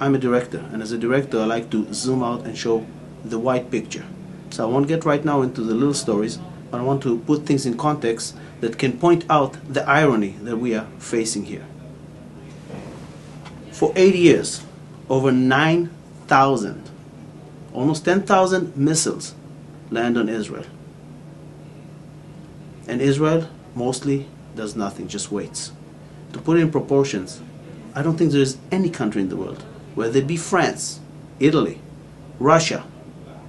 I'm a director, and as a director I like to zoom out and show the wide picture. So I won't get right now into the little stories, but I want to put things in context that can point out the irony that we are facing here. For 8 years, over 9,000, almost 10,000 missiles land on Israel. And Israel mostly does nothing, just waits. To put it in proportions, I don't think there is any country in the world, whether it be France, Italy, Russia,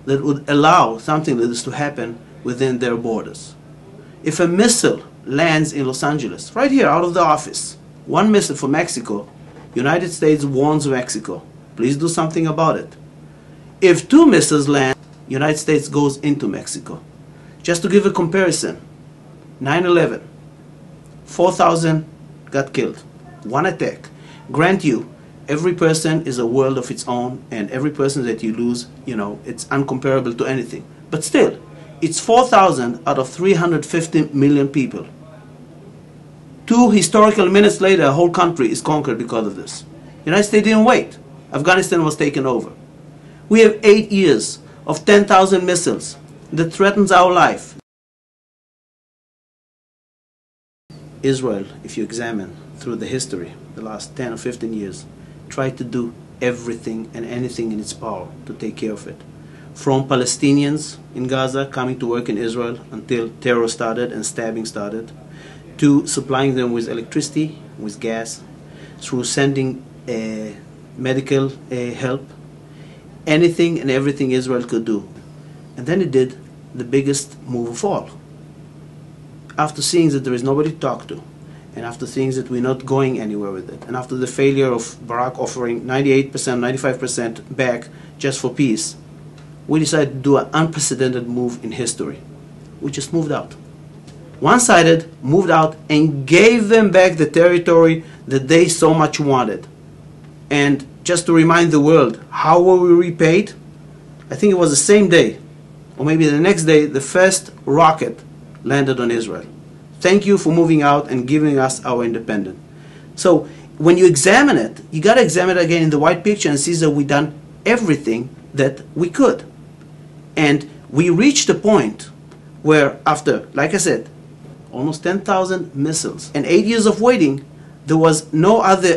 that would allow something like this to happen within their borders. If a missile lands in Los Angeles, right here out of the office, one missile from Mexico, United States warns Mexico, please do something about it. If 2 missiles land, United States goes into Mexico. Just to give a comparison, 9/11, 4,000 got killed, one attack. Grant you, every person is a world of its own, and every person that you lose, it's uncomparable to anything. But still, it's 4,000 out of 350 million people. 2 historical minutes later, a whole country is conquered because of this. The United States didn't wait. Afghanistan was taken over. We have 8 years of 10,000 missiles that threatens our life. Israel, if you examine through the history, the last 10 or 15 years, tried to do everything and anything in its power to take care of it. From Palestinians in Gaza coming to work in Israel until terror started and stabbing started, to supplying them with electricity, with gas, through sending medical help, anything and everything Israel could do. And then it did the biggest move of all. After seeing that there is nobody to talk to, and after seeing that we're not going anywhere with it, and after the failure of Barak offering 98%, 95% back just for peace, we decided to do an unprecedented move in history. We just moved out. One-sided, moved out, and gave them back the territory that they so much wanted. And just to remind the world, how were we repaid? I think it was the same day, or maybe the next day, the first rocket landed on Israel. Thank you for moving out and giving us our independence. So when you examine it, you got to examine it again in the wide picture and see that we've done everything that we could. And we reached a point where after, like I said, almost 10,000 missiles and 8 years of waiting, there was no other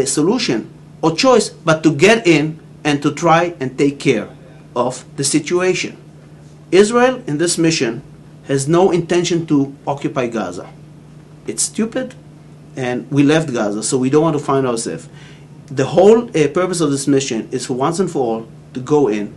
solution or choice but to get in and to try and take care of the situation. Israel in this mission has no intention to occupy Gaza. It's stupid, and we left Gaza, so we don't want to find ourselves. The whole purpose of this mission is for once and for all to go in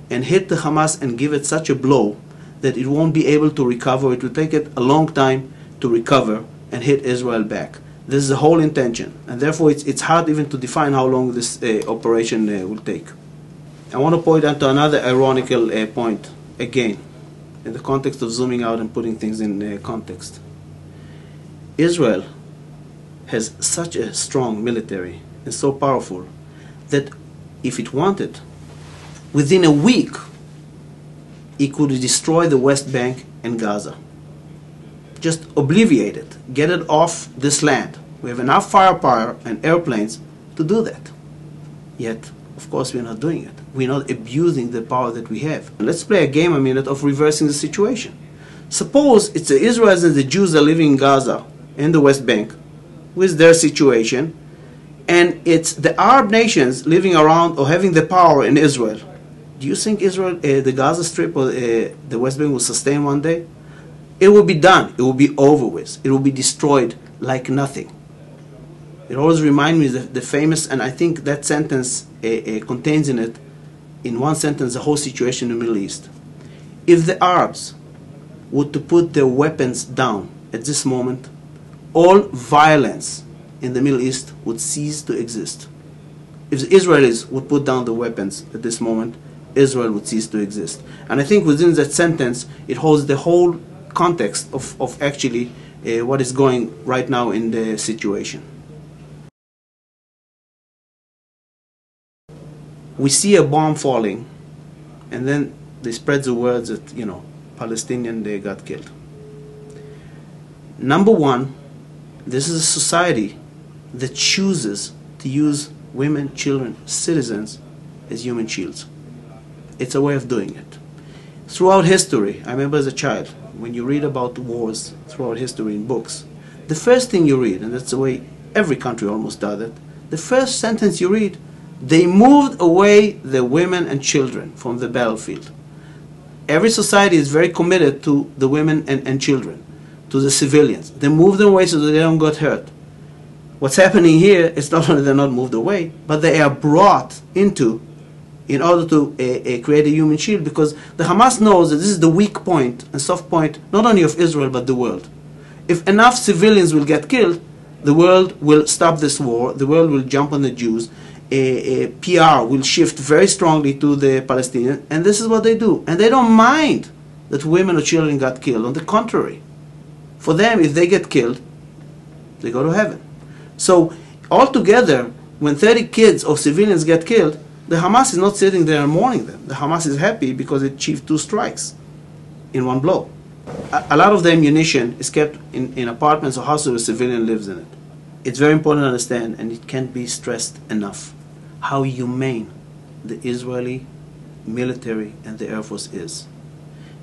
and hit the Hamas and give it such a blow that it won't be able to recover. It will take it a long time to recover and hit Israel back. This is the whole intention, and therefore it's hard even to define how long this operation will take. I want to point out to another ironical point again, in the context of zooming out and putting things in context. Israel has such a strong military and so powerful that if it wanted, within a week, it could destroy the West Bank and Gaza. Just obliviate it, get it off this land. We have enough firepower and airplanes to do that. Yet, of course, we're not doing it. We're not abusing the power that we have. Let's play a game a minute of reversing the situation. Suppose it's the Israelis and the Jews that are living in Gaza, in the West Bank, with their situation, and it's the Arab nations living around or having the power in Israel. Do you think Israel, the Gaza Strip or the West Bank will sustain one day? It will be done. It will be over with. It will be destroyed like nothing. It always reminds me of the famous, and I think that sentence contains in it, in one sentence, the whole situation in the Middle East. If the Arabs were to put their weapons down at this moment, all violence in the Middle East would cease to exist. If the Israelis would put down the weapons at this moment, Israel would cease to exist. And I think within that sentence, it holds the whole context of actually what is going right now in the situation. We see a bomb falling, and then they spread the words that, Palestinian, they got killed. Number one, this is a society that chooses to use women, children, citizens as human shields. It's a way of doing it. Throughout history, I remember as a child, when you read about wars throughout history in books, the first thing you read, and that's the way every country almost does it, the first sentence you read, they moved away the women and children from the battlefield. Every society is very committed to the women and children, to the civilians. They move them away so that they don't get hurt. What's happening here is not only they're not moved away, but they are brought into in order to create a human shield, because the Hamas knows that this is the weak point and soft point not only of Israel but the world. If enough civilians will get killed, the world will stop this war, the world will jump on the Jews, PR will shift very strongly to the Palestinians, and this is what they do. And they don't mind that women or children got killed. On the contrary, for them, if they get killed, they go to heaven. So altogether, when 30 kids or civilians get killed, the Hamas is not sitting there and mourning them. The Hamas is happy because it achieved 2 strikes in one blow. A lot of the ammunition is kept in apartments or houses where a civilian lives in it. It's very important to understand, and it can't be stressed enough, how humane the Israeli military and the Air Force is.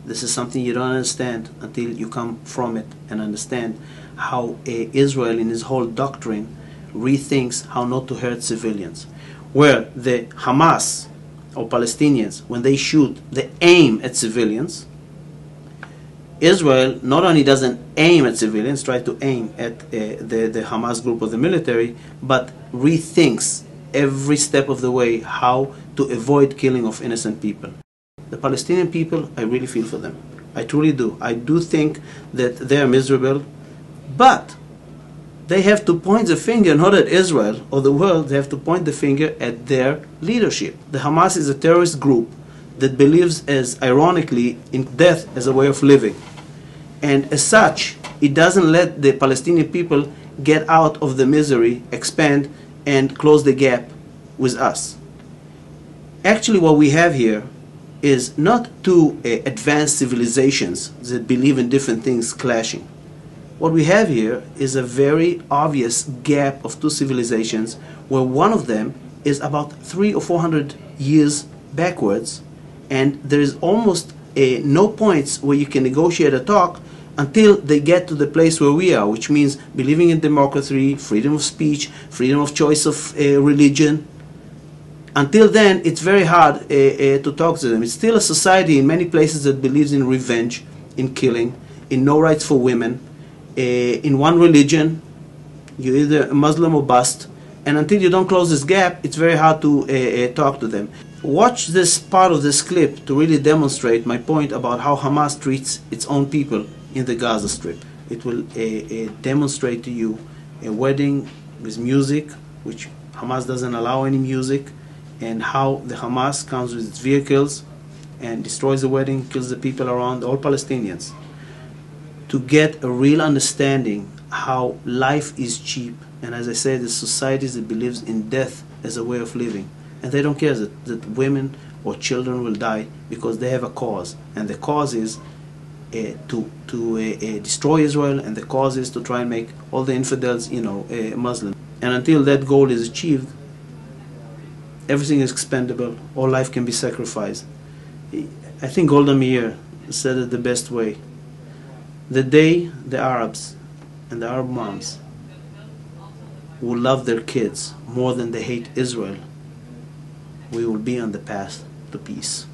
This is something you don't understand until you come from it and understand how Israel in his whole doctrine rethinks how not to hurt civilians. Where the Hamas or Palestinians, when they shoot, they aim at civilians. Israel not only doesn't aim at civilians, try to aim at the Hamas group of the military, but rethinks every step of the way how to avoid killing of innocent people. The Palestinian people, I really feel for them. I truly do. I do think that they are miserable, but they have to point the finger not at Israel or the world, they have to point the finger at their leadership. The Hamas is a terrorist group that believes, as ironically, in death as a way of living. And as such, it doesn't let the Palestinian people get out of the misery, expand, and close the gap with us. Actually, what we have here is not 2 advanced civilizations that believe in different things clashing. What we have here is a very obvious gap of 2 civilizations, where one of them is about 300 or 400 years backwards, and there is almost no points where you can negotiate or talk until they get to the place where we are, which means believing in democracy, freedom of speech, freedom of choice of religion. Until then, it's very hard to talk to them. It's still a society in many places that believes in revenge, in killing, in no rights for women, in one religion, you're either a Muslim or bust, and until you don't close this gap, it's very hard to talk to them. Watch this part of this clip to really demonstrate my point about how Hamas treats its own people in the Gaza Strip. It will demonstrate to you a wedding with music, which Hamas doesn't allow any music, and how the Hamas comes with its vehicles and destroys the wedding, kills the people around, all Palestinians. To get a real understanding how life is cheap, and as I said, the societies that believes in death as a way of living, and they don't care that women or children will die because they have a cause, and the cause is to destroy Israel, and the cause is to try and make all the infidels, Muslim. And until that goal is achieved, everything is expendable, all life can be sacrificed. I think Golda Meir said it the best way. The day the Arabs and the Arab moms will love their kids more than they hate Israel, we will be on the path to peace.